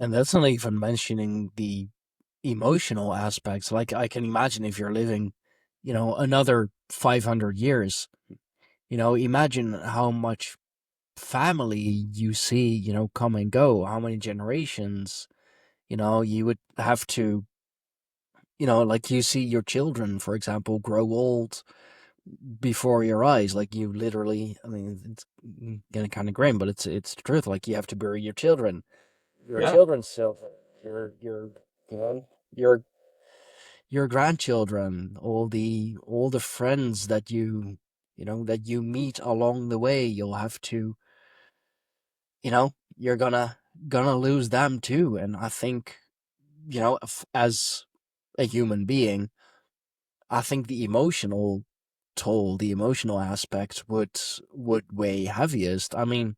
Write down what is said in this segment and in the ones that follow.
And that's not even mentioning the emotional aspects. Like I can imagine if you're living, another 500 years, imagine how much family you see, come and go, how many generations, you would have to, like you see your children, for example, grow old before your eyes. Like you literally, I mean, it's getting kind of grim, but it's the truth. Like you have to bury your Yeah. children's children, you know, your your grandchildren, all the friends that that you meet along the way. You'll have to, you're gonna lose them too. And I think, as a human being, I think the emotional toll, the emotional aspect would weigh heaviest. I mean,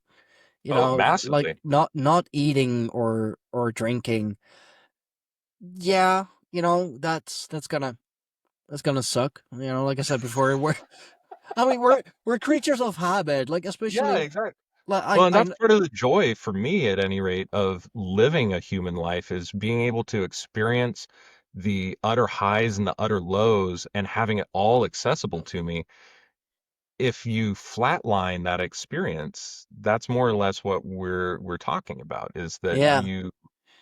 Oh, like massively. not eating or drinking. Yeah, that's gonna suck. Like I said before, I mean, we're creatures of habit. Like Yeah, especially exactly. like Well, and that's part of the joy for me, at any rate, of living a human life is being able to experience the utter highs and the utter lows and having it all accessible to me. If you flatline that experience, that's more or less what we're talking about, is that yeah, you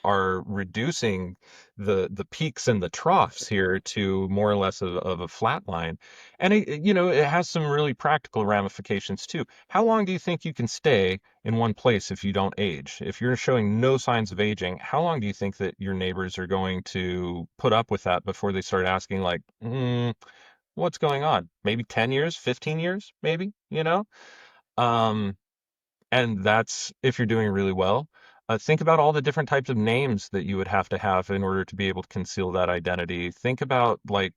are reducing the peaks and the troughs here to more or less of a flat line. And it has some really practical ramifications too. How long do you think you can stay in one place if you don't age? If you're showing no signs of aging, how long do you think that your neighbors are going to put up with that before they start asking, like, what's going on? Maybe 10 years, 15 years, maybe, Um, and that's if you're doing really well. Think about all the different types of names that you would have to have in order to be able to conceal that identity. Think about, like,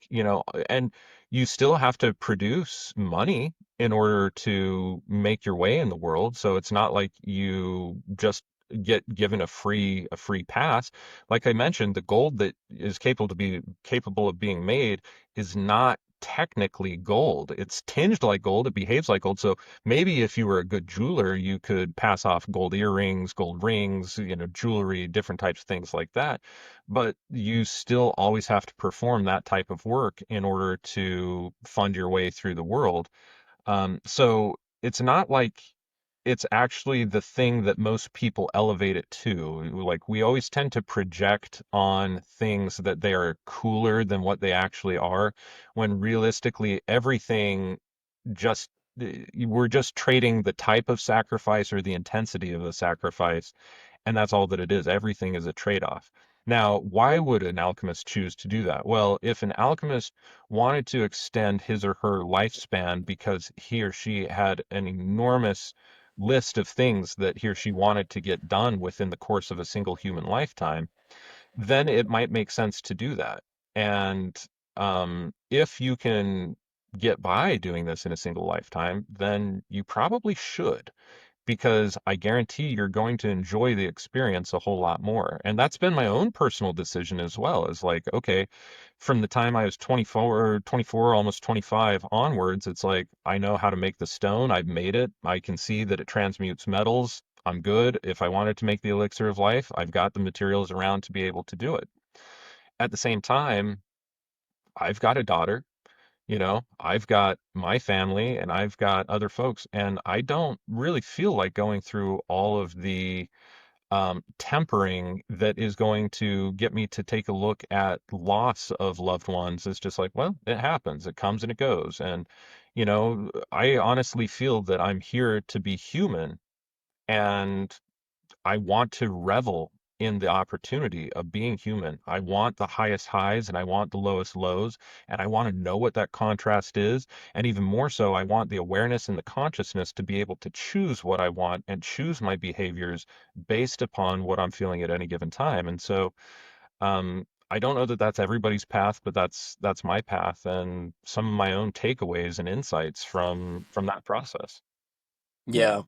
and you still have to produce money in order to make your way in the world. So it's not like you just get given a free pass. Like I mentioned, the gold that is capable of being made is not technically gold. It's tinged like gold, it behaves like gold. So maybe if you were a good jeweler, you could pass off gold earrings, gold rings, jewelry, different types of things like that. But you still always have to perform that type of work in order to fund your way through the world. So it's not like it's actually the thing that most people elevate it to. Like, we always tend to project on things that they are cooler than what they actually are, when realistically everything just we're just trading the type of sacrifice or the intensity of the sacrifice, and that's all that it is. Everything is a trade-off. Now, why would an alchemist choose to do that? Well, if an alchemist wanted to extend his or her lifespan because he or she had an enormous list of things that he or she wanted to get done within the course of a single human lifetime, then it might make sense to do that. And if you can get by doing this in a single lifetime, then you probably should, because I guarantee you're going to enjoy the experience a whole lot more. And that's been my own personal decision as well. Is like, okay, from the time I was 24, almost 25 onwards, it's like, I know how to make the stone. I've made it. I can see that it transmutes metals. I'm good. If I wanted to make the elixir of life, I've got the materials around to be able to do it. At the same time, I've got a daughter. I've got my family and I've got other folks, and I don't really feel like going through all of the tempering that is going to get me to take a look at loss of loved ones. It's just like, well, it happens, it comes and it goes. And, I honestly feel that I'm here to be human, and I want to revel in the opportunity of being human. I want the highest highs and I want the lowest lows, and I want to know what that contrast is. And even more so, I want the awareness and the consciousness to be able to choose what I want and choose my behaviors based upon what I'm feeling at any given time. And so, I don't know that that's everybody's path, but that's my path and some of my own takeaways and insights from that process. yeah.